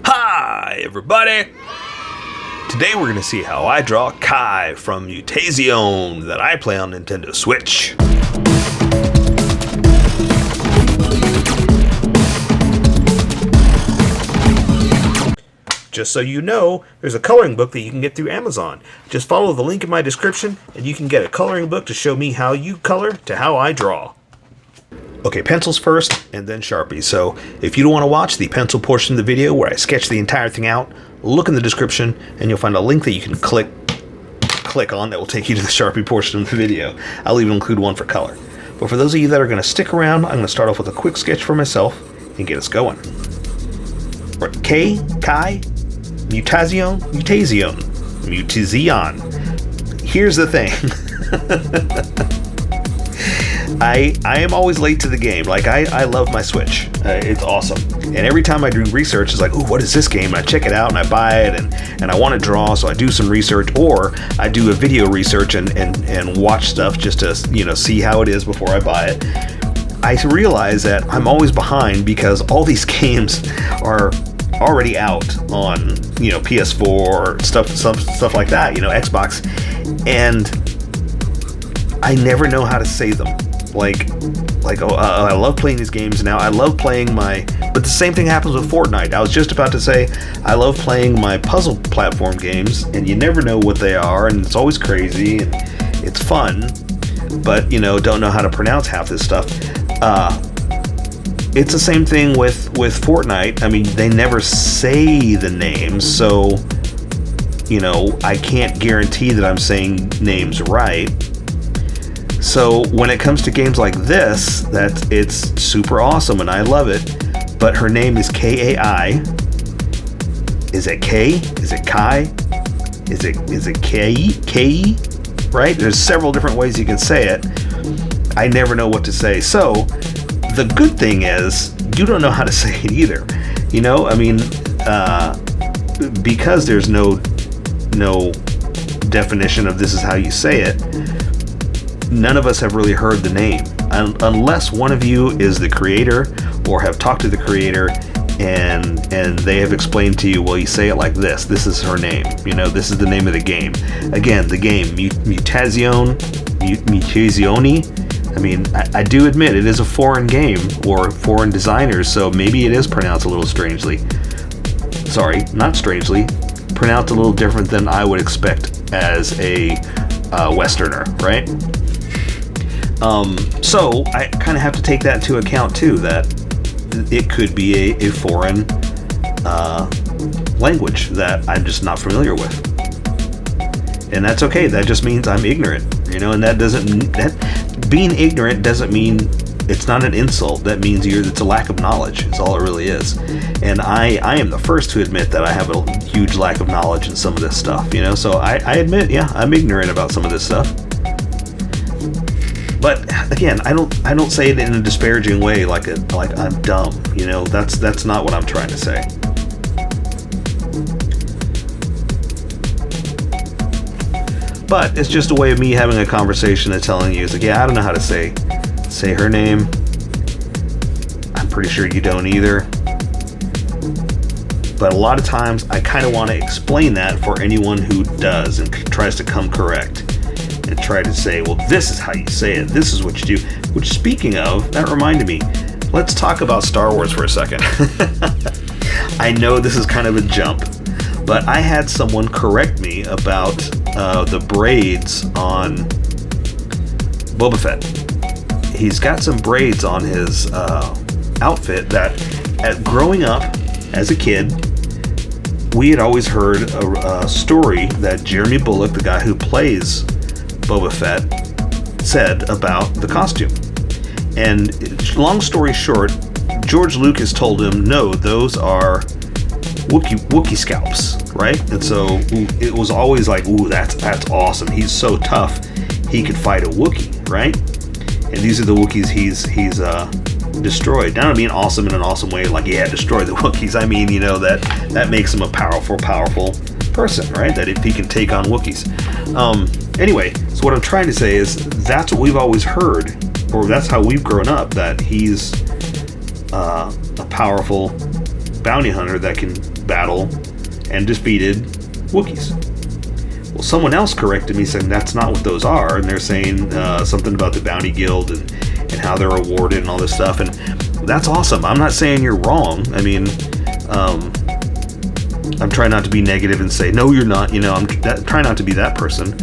Hi, everybody! Today we're going to see how I draw Kai from MUTAZIONE that I play on Nintendo Switch. Just so you know, there's a coloring book that you can get through Amazon. Just follow the link in my description and you can get a coloring book to show me how you color to how I draw. Okay, pencils first, and then Sharpies. So if you don't want to watch the pencil portion of the video where I sketch the entire thing out, look in the description, and you'll find a link that you can click on that will take you to the Sharpie portion of the video. I'll even include one for color. But for those of you that are going to stick around, I'm going to start off with a quick sketch for myself and get us going. Kai, MUTAZIONE. Here's the thing. I am always late to the game. Like, I love my Switch. It's awesome. And every time I do research, it's like, ooh, what is this game? And I check it out and I buy it and I want to draw, so I do some research, or I do a video research and watch stuff just to, see how it is before I buy it. I realize that I'm always behind because all these games are already out on, PS4 or stuff like that, Xbox, and I never know how to say them. I love playing these games now. I love playing but the same thing happens with Fortnite. I was just about to say, I love playing my puzzle platform games, and you never know what they are, and it's always crazy, and it's fun, but, don't know how to pronounce half this stuff. It's the same thing with Fortnite. I mean, they never say the names, so, I can't guarantee that I'm saying names right. So when it comes to games like this, it's super awesome and I love it. But her name is Kai. Is it K? Is it Kai? Is it K? Right? There's several different ways you can say it. I never know what to say. So the good thing is you don't know how to say it either. Because there's no definition of this is how you say it. None of us have really heard the name, unless one of you is the creator or have talked to the creator and they have explained to you, well, you say it like this. This is her name. This is the name of the game. Again, the game MUTAZIONE. I mean, I do admit it is a foreign game or foreign designers, so maybe it is pronounced a little strangely. Sorry, not strangely. Pronounced a little different than I would expect as a Westerner, right? So I kind of have to take that into account too, that it could be a foreign language that I'm just not familiar with, and that's okay. That just means I'm ignorant, and that being ignorant doesn't mean it's not an insult. That means it's a lack of knowledge. It's all it really is. And I am the first to admit that I have a huge lack of knowledge in some of this stuff, So I admit, yeah, I'm ignorant about some of this stuff. But again, I don't say it in a disparaging way, like I'm dumb. That's not what I'm trying to say. But it's just a way of me having a conversation and telling you, it's like, yeah, I don't know how to say her name. I'm pretty sure you don't either. But a lot of times I kind of want to explain that for anyone who does and tries to come correct and try to say, well, this is how you say it. This is what you do. Which, speaking of, that reminded me, let's talk about Star Wars for a second. I know this is kind of a jump, but I had someone correct me about the braids on Boba Fett. He's got some braids on his outfit that, growing up as a kid, we had always heard a story that Jeremy Bulloch, the guy who plays Boba Fett, said about the costume. And long story short, George Lucas told him, no, those are Wookiee scalps, right? And so it was always like, ooh, that's awesome. He's so tough, he could fight a Wookiee, right? And these are the Wookiees he's destroyed. Now, I don't mean awesome in an awesome way, like, yeah, destroy the Wookiees. I mean, that makes him a powerful person, right? That if he can take on Wookiees. Anyway, so what I'm trying to say is that's what we've always heard, or that's how we've grown up, that he's a powerful bounty hunter that can battle and defeated Wookiees. Well, someone else corrected me saying that's not what those are, and they're saying something about the Bounty Guild and how they're awarded and all this stuff, and that's awesome. I'm not saying you're wrong. I mean, I'm trying not to be negative and say, no, you're not, I'm trying not to be that person,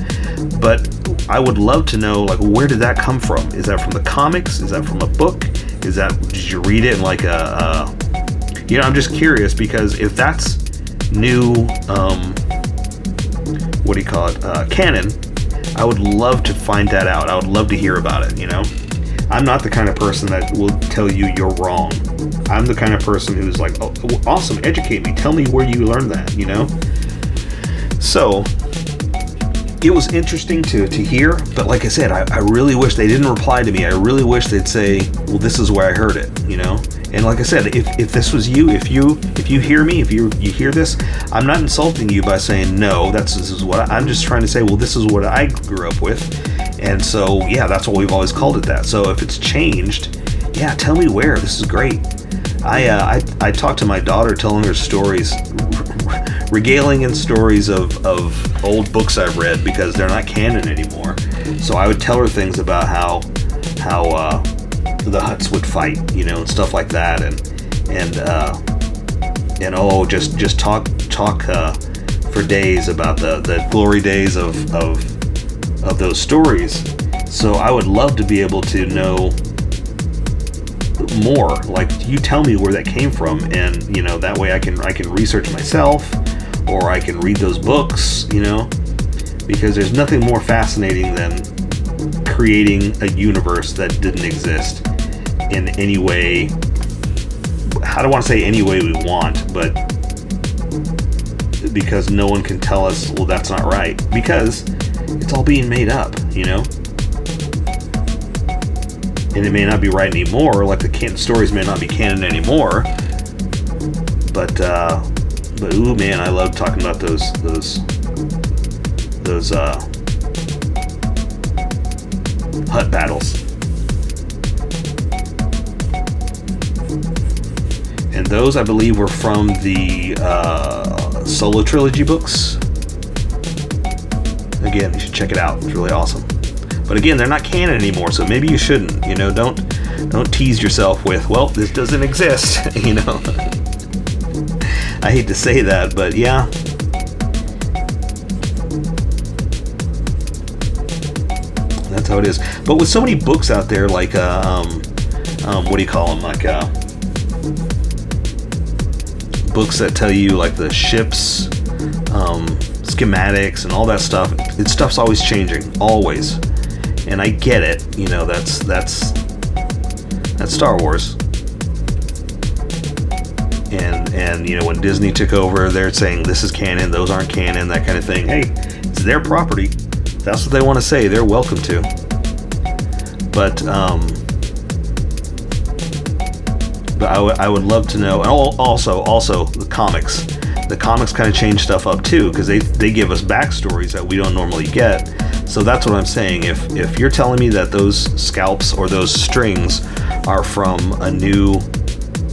but I would love to know, like, where did that come from? Is that from the comics? Is that from a book? Did you read it in like I'm just curious, because if that's new, canon, I would love to find that out. I would love to hear about it, I'm not the kind of person that will tell you you're wrong. I'm the kind of person who's like, oh, awesome, educate me. Tell me where you learned that, So, it was interesting to hear, but like I said, I really wish they didn't reply to me. I really wish they'd say, well, this is where I heard it, And like I said, if this was you, if you hear me, if you hear this, I'm not insulting you by saying, no, this is what I'm just trying to say, well, this is what I grew up with. And so, yeah, that's what we've always called it that. So if it's changed, yeah, tell me where. This is great. I talked to my daughter, telling her stories, regaling in stories of old books I've read, because they're not canon anymore. So I would tell her things about how the Hutts would fight, and stuff like that, and just talk for days about the glory days of those stories. So I would love to be able to know more. Like, you tell me where that came from, and that way I can research myself, or I can read those books, because there's nothing more fascinating than creating a universe that didn't exist in any way. I don't want to say any way we want, but because no one can tell us, well, that's not right, because it's all being made up, and it may not be right anymore. Like the stories may not be canon anymore, but ooh, man, I love talking about those Hutt battles. And those, I believe, were from the Solo Trilogy books. Again, you should check it out. It's really awesome. But again, they're not canon anymore, so maybe you shouldn't. Don't tease yourself with, well, this doesn't exist. I hate to say that, but yeah. That's how it is. But with so many books out there, like what do you call them? Like books that tell you like the ships, schematics, and all that stuff. Stuff's always changing, always. And I get it, that's Star Wars. And when Disney took over, they're saying this is canon, those aren't canon, that kind of thing. Hey, it's their property. That's what they want to say. They're welcome to. But I would love to know. And also the comics. The comics kind of change stuff up too, because they give us backstories that we don't normally get. So that's what I'm saying. If you're telling me that those scalps or those strings are from a new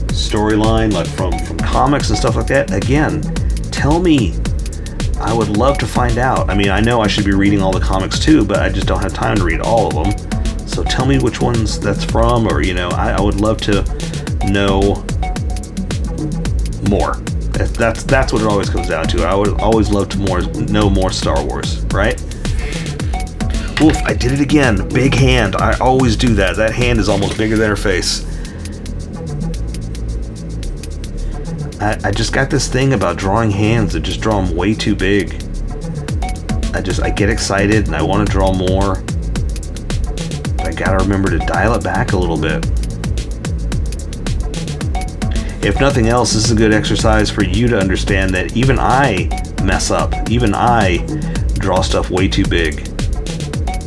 storyline, like from comics and stuff like that, again, tell me. I would love to find out. I mean, I know I should be reading all the comics too, but I just don't have time to read all of them. So tell me which ones that's from, or I would love to know more. That's what it always comes down to. I would always love to know more Star Wars, right? Oof, I did it again. Big hand. I always do that. That hand is almost bigger than her face. I just got this thing about drawing hands that just draw them way too big. I get excited and I want to draw more. But I gotta remember to dial it back a little bit. If nothing else, this is a good exercise for you to understand that even I mess up. Even I draw stuff way too big,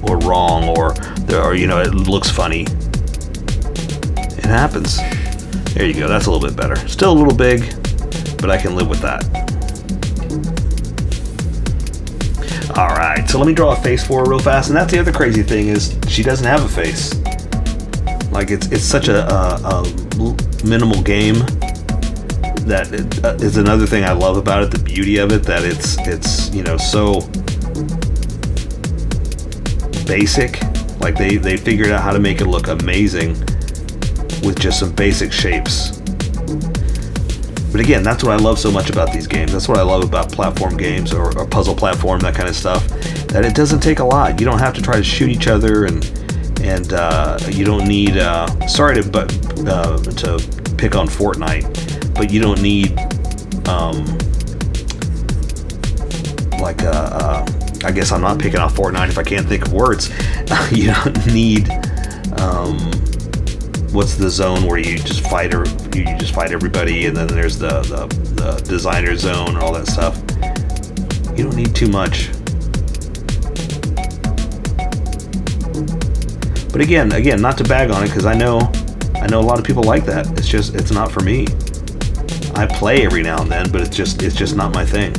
or wrong, or it looks funny. It happens. There you go. That's a little bit better. Still a little big, but I can live with that. Alright, so let me draw a face for her real fast. And that's the other crazy thing, is she doesn't have a face. Like, it's such a minimal game that is another thing I love about it, the beauty of it, that it's you know, so basic. Like they figured out how to make it look amazing with just some basic shapes. But again, that's what I love so much about these games. That's what I love about platform games or puzzle platform, that kind of stuff, that it doesn't take a lot. You don't have to try to shoot each other, and you don't need sorry to pick on Fortnite, but you don't need I guess I'm not picking off Fortnite if I can't think of words. You don't need what's the zone where you just fight everybody, and then there's the designer zone and all that stuff. You don't need too much. But again, not to bag on it, because I know a lot of people like that. It's not for me. I play every now and then, but it's just not my thing.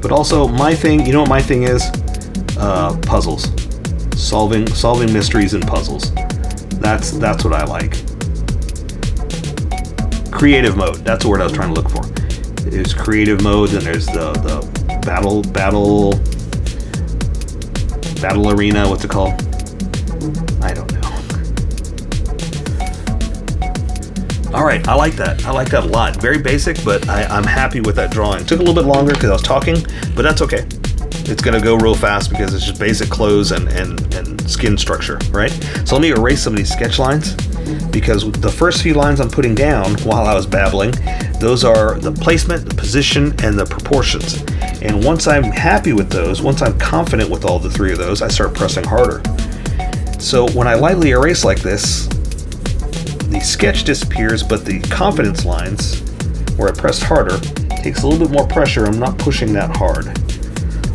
But also my thing, you know what my thing is? Puzzles. Solving mysteries and puzzles. That's what I like. Creative mode. That's the word I was trying to look for. There's creative mode, and there's the battle arena. What's it called? I don't know. All right, I like that. I like that a lot. Very basic, but I'm happy with that drawing. Took a little bit longer because I was talking, but that's okay. It's gonna go real fast because it's just basic clothes and skin structure, right? So let me erase some of these sketch lines, because the first few lines I'm putting down while I was babbling, those are the placement, the position, and the proportions. And once I'm happy with those, once I'm confident with all the three of those, I start pressing harder. So when I lightly erase like this, the sketch disappears, but the confidence lines, where I pressed harder, takes a little bit more pressure. I'm not pushing that hard,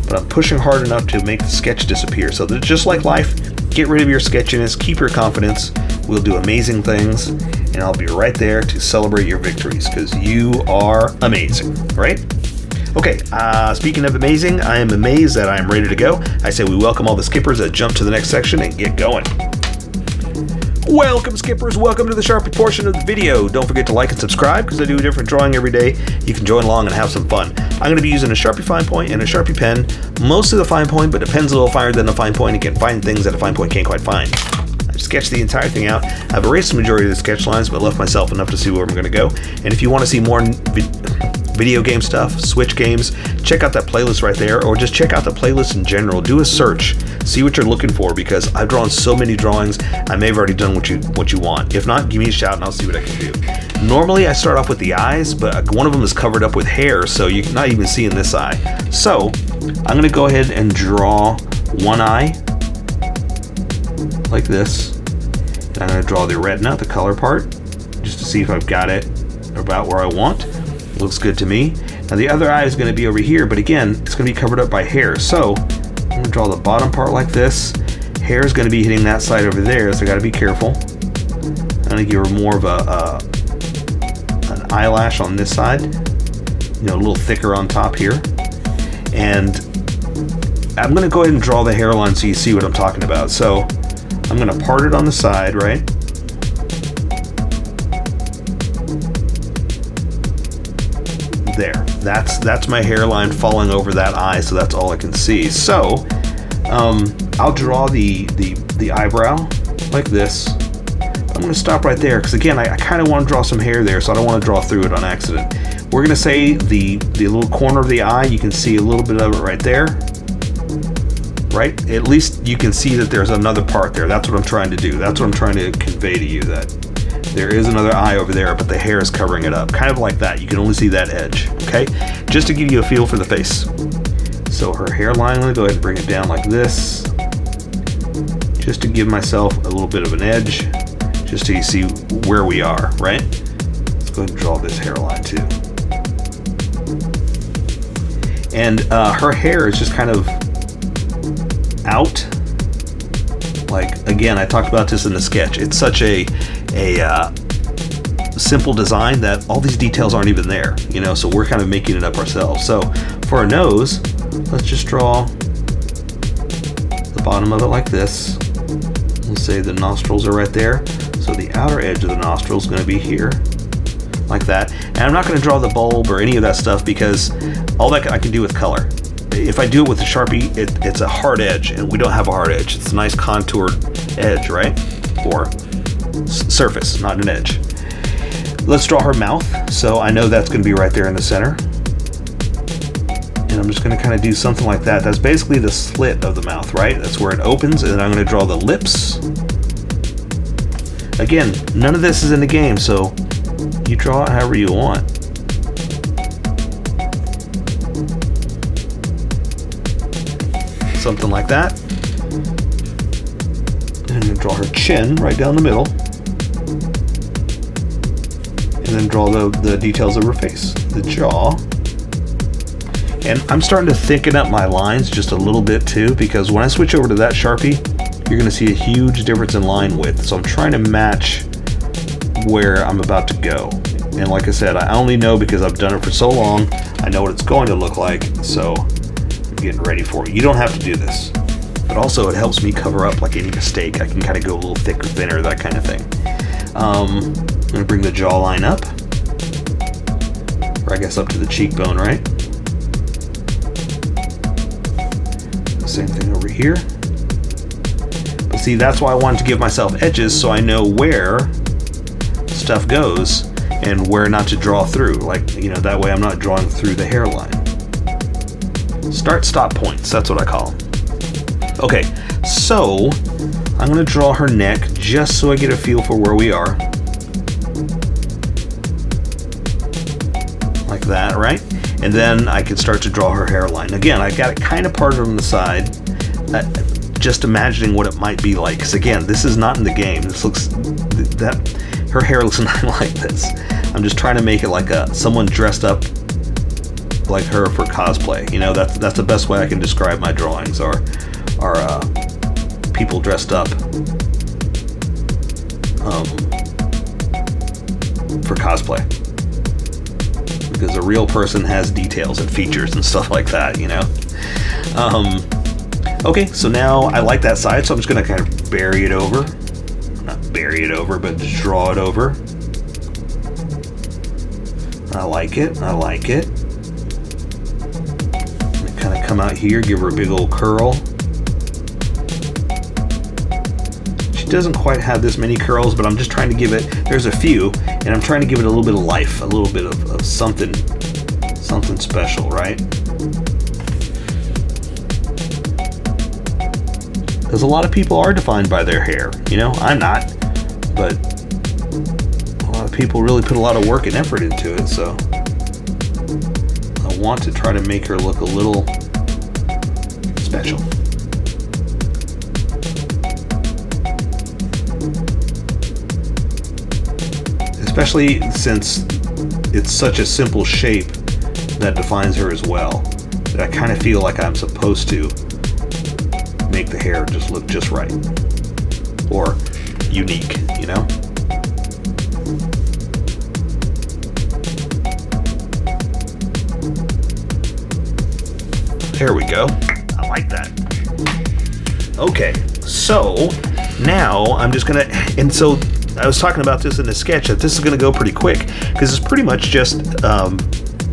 but I'm pushing hard enough to make the sketch disappear. So that, just like life, get rid of your sketchiness, keep your confidence. We'll do amazing things, and I'll be right there to celebrate your victories, because you are amazing, right? Okay, speaking of amazing, I am amazed that I am ready to go. I say we welcome all the skippers that jump to the next section and get going. Welcome, skippers. Welcome to the Sharpie portion of the video. Don't forget to like and subscribe, because I do a different drawing every day. You can join along and have some fun. I'm going to be using a Sharpie fine point and a Sharpie pen. Most of the fine point, but a pen's a little finer than a fine point. You can find things that a fine point can't quite find. I've sketched the entire thing out. I've erased the majority of the sketch lines, but left myself enough to see where I'm going to go. And if you want to see more video game stuff, Switch games, check out that playlist right there, or just check out the playlist in general. Do a search, see what you're looking for, because I've drawn so many drawings. I may have already done what you want. If not, give me a shout and I'll see what I can do. Normally I start off with the eyes, but one of them is covered up with hair, so you're not even seeing this eye. So I'm going to go ahead and draw one eye like this. And I'm going to draw the retina, the color part, just to see if I've got it about where I want. Looks good to me. Now the other eye is going to be over here, but again, it's going to be covered up by hair. So I'm going to draw the bottom part like this. Hair is going to be hitting that side over there, so I got to be careful. I'm going to give her more of an eyelash on this side, you know, a little thicker on top here. And I'm going to go ahead and draw the hairline so you see what I'm talking about. So I'm going to part it on the side, right? There, that's my hairline falling over that eye, so that's all I can see. So I'll draw the eyebrow like this. I'm going to stop right there, because again, I kind of want to draw some hair there, so I don't want to draw through it on accident. We're going to say the little corner of the eye, you can see a little bit of it right there, right? At least you can see that there's another part there. That's what I'm trying to do. That's what I'm trying to convey to you, that there is another eye over there, but the hair is covering it up. Kind of like that. You can only see that edge, okay? Just to give you a feel for the face. So her hairline, I'm going to go ahead and bring it down like this, just to give myself a little bit of an edge, just so you see where we are, right? Let's go ahead and draw this hairline too. And her hair is just kind of out. Like, again, I talked about this in the sketch. It's such a simple design that all these details aren't even there, you know, so we're kind of making it up ourselves. So for our nose, let's just draw the bottom of it like this. Let's say the nostrils are right there. So the outer edge of the nostril is going to be here, like that. And I'm not going to draw the bulb or any of that stuff because all that I can do with color. If I do it with a Sharpie, it's a hard edge, and we don't have a hard edge. It's a nice contoured edge, right? Or surface, not an edge. Let's draw her mouth. So I know that's going to be right there in the center. And I'm just going to kind of do something like that. That's basically the slit of the mouth, right? That's where it opens, and then I'm going to draw the lips. Again, none of this is in the game, so you draw it however you want. Something like that. And I'm going to draw her chin right down the middle. And then draw the details of her face. The jaw. And I'm starting to thicken up my lines just a little bit too, because when I switch over to that Sharpie, you're going to see a huge difference in line width. So I'm trying to match where I'm about to go. And like I said, I only know because I've done it for so long. I know what it's going to look like, so I'm getting ready for it. You don't have to do this. But also it helps me cover up like any mistake. I can kind of go a little thicker, thinner, that kind of thing. I'm going to bring the jawline up. Or I guess up to the cheekbone, right? Same thing over here. But see, that's why I wanted to give myself edges so I know where stuff goes and where not to draw through. Like, you know, that way I'm not drawing through the hairline. Start-stop points, that's what I call them. Okay, so I'm going to draw her neck just so I get a feel for where we are. Like that, right? And then I can start to draw her hairline. Again, I got it kind of parted on the side, just imagining what it might be like. Because again, this is not in the game. This looks, her hair looks nothing like this. I'm just trying to make it like someone dressed up like her for cosplay. You know, that's the best way I can describe my drawings. Are people dressed up for cosplay. Because a real person has details and features and stuff like that, you know. Okay, so now I like that side, so I'm just going to kind of bury it over. Not bury it over, but just draw it over. I like it. I like it. And kind of come out here, give her a big old curl. She doesn't quite have this many curls, but I'm just trying to give it, there's a few, and I'm trying to give it a little bit of life, a little bit of something special, right? Because a lot of people are defined by their hair, you know, I'm not, but a lot of people really put a lot of work and effort into it, so I want to try to make her look a little special. Especially since it's such a simple shape that defines her as well, that I kind of feel like I'm supposed to make the hair just look just right. Or unique, you know? There we go. I like that. Okay, so now I'm just gonna, and so I was talking about this in the sketch that this is going to go pretty quick because it's pretty much just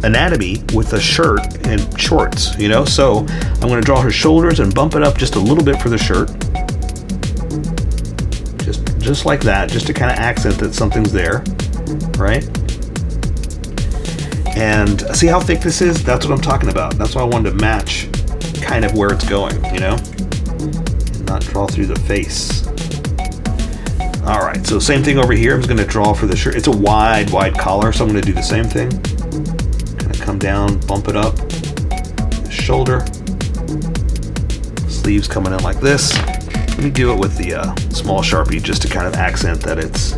anatomy with a shirt and shorts, you know. So I'm going to draw her shoulders and bump it up just a little bit for the shirt, just like that, just to kind of accent that something's there, right? And see how thick this is? That's what I'm talking about. That's why I wanted to match kind of where it's going, you know, and not draw through the face. All right, so same thing over here. I'm just going to draw for the shirt. It's a wide collar, so I'm going to do the same thing. Kind of come down, bump it up. Shoulder. Sleeves coming in like this. Let me do it with the small Sharpie just to kind of accent that it's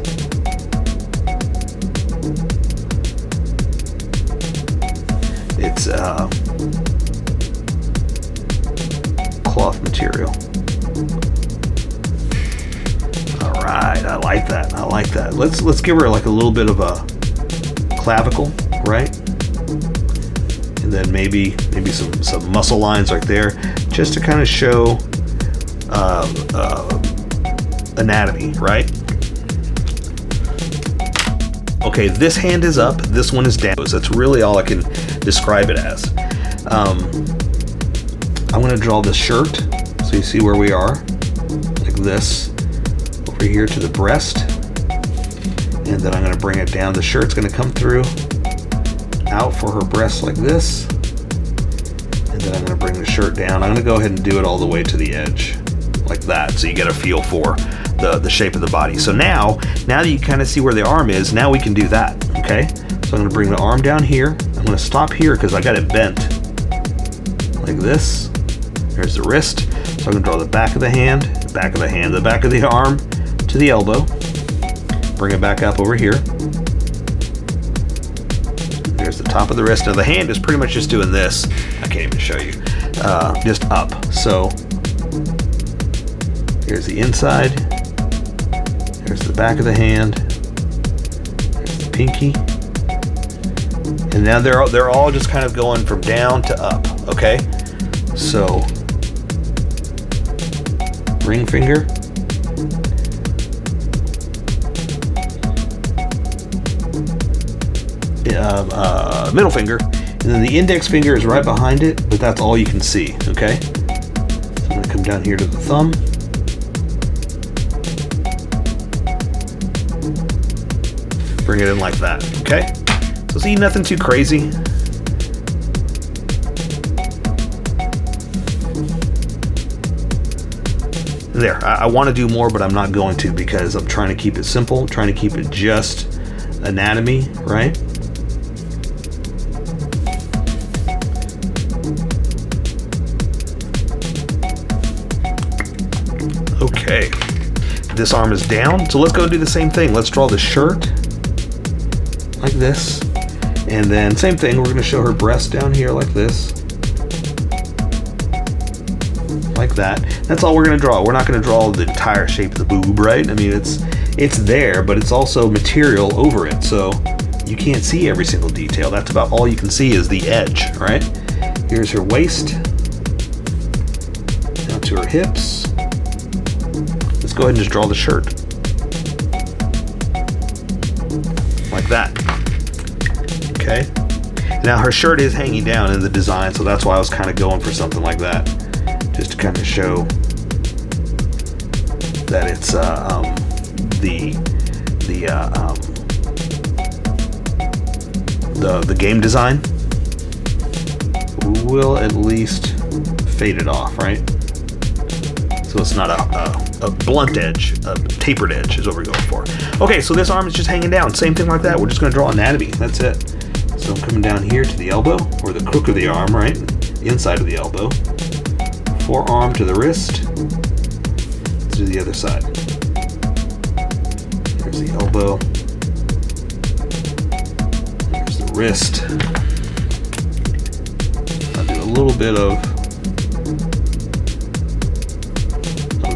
cloth material. Alright, I like that. I like that. Let's give her like a little bit of a clavicle, right? And then maybe some muscle lines right there, just to kind of show anatomy, right? Okay, this hand is up, this one is down. That's really all I can describe it as. I'm going to draw the shirt, so you see where we are, like this, over here to the breast, and then I'm going to bring it down. The shirt's going to come through, out for her breast like this, and then I'm going to bring the shirt down. I'm going to go ahead and do it all the way to the edge, like that, so you get a feel for the shape of the body. So now that you kind of see where the arm is, now we can do that, okay? So I'm going to bring the arm down here. I'm going to stop here because I got it bent like this. There's the wrist. So I'm going to draw the back of the hand, the back of the arm to the elbow. Bring it back up over here. There's the top of the wrist. Now the hand is pretty much just doing this. I can't even show you. Just up. So here's the inside. There's the back of the hand. There's the pinky. And now they're all just kind of going from down to up, okay? So ring finger. Middle finger. And then the index finger is right behind it, but that's all you can see, okay? So I'm going to come down here to the thumb. Bring it in like that, okay? So see, nothing too crazy. There, I want to do more, but I'm not going to because I'm trying to keep it simple, trying to keep it just anatomy, right? Okay, this arm is down, so let's go do the same thing. Let's draw the shirt like this, and then same thing, we're going to show her breast down here like this, like that. That's all we're going to draw. We're not going to draw the entire shape of the boob, right? I mean, it's there, but it's also material over it, so you can't see every single detail. That's about all you can see is the edge, right? Here's her waist, down to her hips. Let's go ahead and just draw the shirt like that. Okay, now her shirt is hanging down in the design, so that's why I was kind of going for something like that, just to kind of show that it's the game design will at least fade it off, right? So it's not a blunt edge, a tapered edge is what we're going for. Okay, so this arm is just hanging down. Same thing like that. We're just going to draw anatomy. That's it. So I'm coming down here to the elbow, or the crook of the arm, right? The inside of the elbow. Forearm to the wrist. To the other side. There's the elbow. There's the wrist. I'll do a little bit of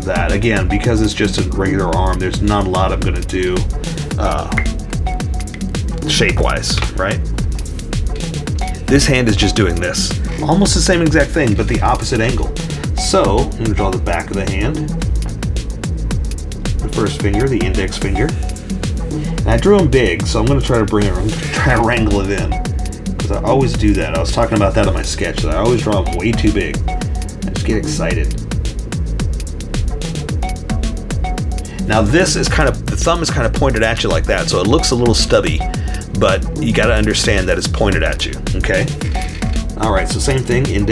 that. Again, because it's just a regular arm, there's not a lot I'm going to do shape-wise, right? This hand is just doing this. Almost the same exact thing, but the opposite angle. So, I'm going to draw the back of the hand. The first finger, the index finger. And I drew them big, so I'm going to try to try to wrangle it in. Because I always do that. I was talking about that on my sketch, that I always draw them way too big. I just get excited. Now this is kind of, the thumb is kind of pointed at you like that, so it looks a little stubby, but you got to understand that it's pointed at you, okay? All right, so same thing, middle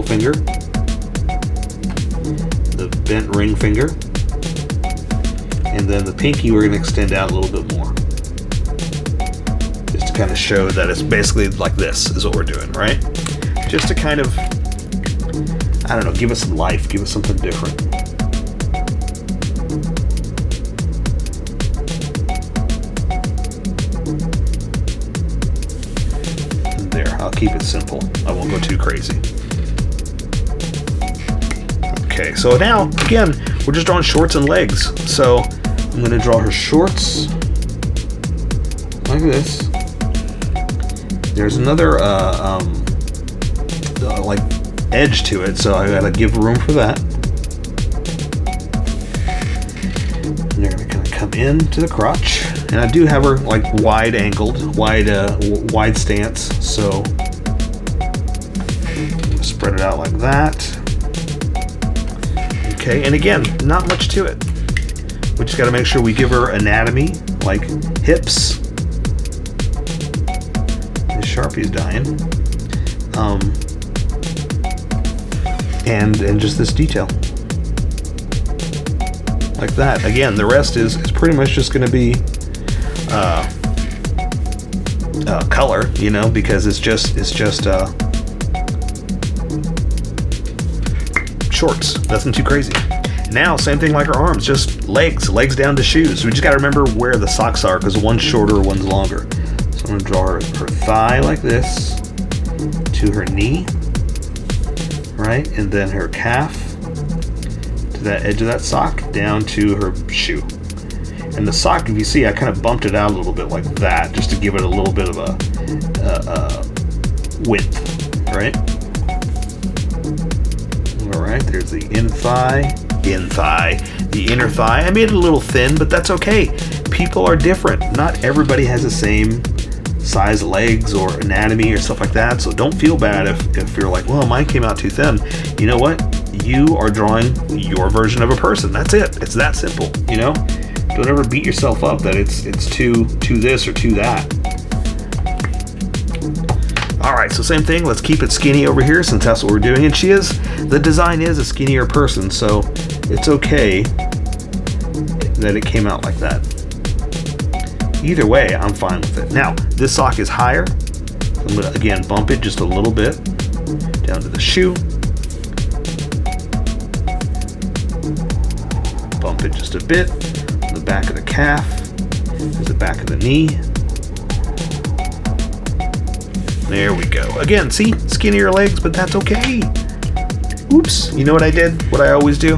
finger, the bent ring finger, and then the pinky we're going to extend out a little bit more, just to kind of show that it's basically like this is what we're doing, right? Just to kind of, I don't know, give us some life, give us something different. I'll keep it simple. I won't go too crazy. Okay, so now, again, we're just drawing shorts and legs. So I'm going to draw her shorts like this. There's another like edge to it, so I gotta give room for that. And they're gonna kind of come into the crotch, and I do have her like wide angled, wide stance. So I'm gonna spread it out like that. Okay, and again, not much to it. We just got to make sure we give her anatomy, like hips. The Sharpie's dying. And just this detail. Like that. Again, the rest is pretty much just going to be color, you know, because it's just shorts. Nothing too crazy. Now, same thing like her arms, just legs down to shoes. We just got to remember where the socks are, because one's shorter, one's longer. So I'm going to draw her thigh like this, to her knee, right? And then her calf, to that edge of that sock, down to her shoe. And the sock, if you see, I kind of bumped it out a little bit like that, just to give it a little bit of a width, right? All right, there's the in thigh, the inner thigh. I made it a little thin, but that's okay. People are different. Not everybody has the same size legs or anatomy or stuff like that, so don't feel bad if you're like, well, mine came out too thin. You know what? You are drawing your version of a person. That's it. It's that simple, you know? Don't ever beat yourself up that it's too this or too that. All right, so same thing. Let's keep it skinny over here since that's what we're doing. And the design is a skinnier person, so it's okay that it came out like that. Either way, I'm fine with it. Now, this sock is higher. I'm going to, again, bump it just a little bit down to the shoe. Bump it just a bit on the back of the calf, to the back of the knee. There we go. Again, see? Skinnier legs, but that's okay. Oops. You know what I did? What I always do?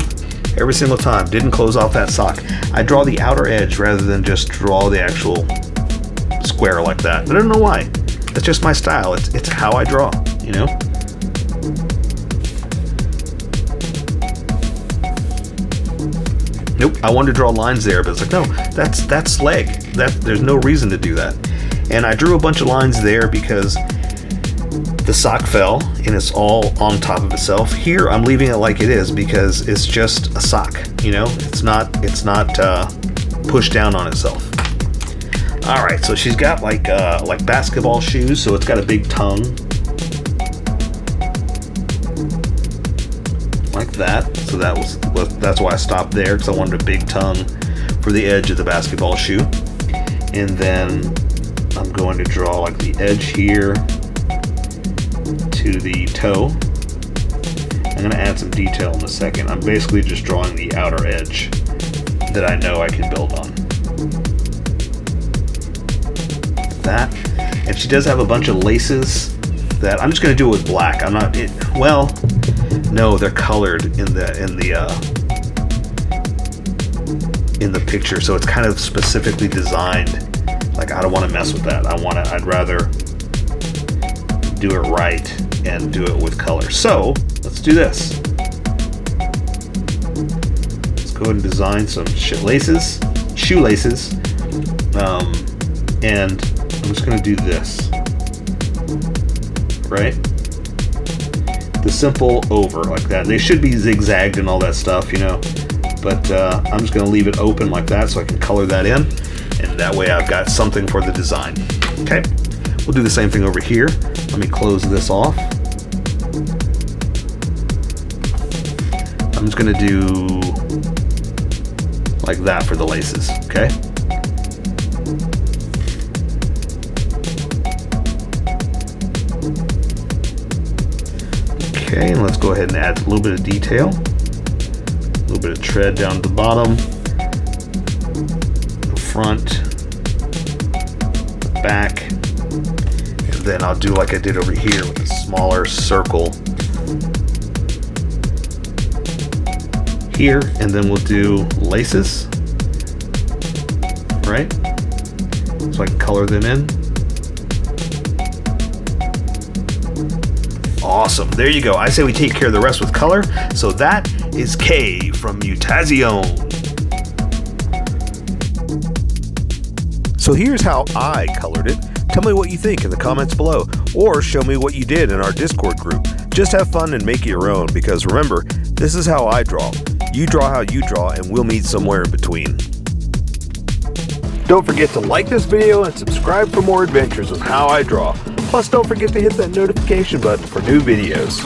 Every single time. Didn't close off that sock. I draw the outer edge rather than just draw the actual square like that. I don't know why. That's just my style. It's how I draw, you know? Nope. I wanted to draw lines there, but it's like, no, that's leg. There's no reason to do that. And I drew a bunch of lines there because the sock fell and it's all on top of itself. Here I'm leaving it like it is because it's just a sock, you know? It's not pushed down on itself. All right, so she's got like basketball shoes, so it's got a big tongue. Like that. So that's why I stopped there, because I wanted a big tongue for the edge of the basketball shoe. And then I'm going to draw like the edge here to the toe. I'm going to add some detail in a second. I'm basically just drawing the outer edge that I know I can build on. Like that. And she does have a bunch of laces that I'm just going to do it with black. No, they're colored in the picture, so it's kind of specifically designed. Like, I don't want to mess with that. I'd rather do it right and do it with color. So let's do this. Let's go ahead and design some shoelaces, and I'm just going to do this, right? The simple over like that. They should be zigzagged and all that stuff, you know, but I'm just going to leave it open like that so I can color that in, and that way I've got something for the design. Okay, we'll do the same thing over here. Let me close this off. I'm just going to do like that for the laces, okay? Okay, and let's go ahead and add a little bit of detail, a little bit of tread down at the bottom, the front, the back, and then I'll do like I did over here with a smaller circle here, and then we'll do laces, right? So I can color them in. Awesome, there you go. I say we take care of the rest with color. So that is K from MUTAZIONE. So here's how I colored it. Tell me what you think in the comments below, or show me what you did in our Discord group. Just have fun and make it your own, because remember, this is how I draw. You draw how you draw, and we'll meet somewhere in between. Don't forget to like this video and subscribe for more adventures with How I Draw. Plus, don't forget to hit that notification button for new videos.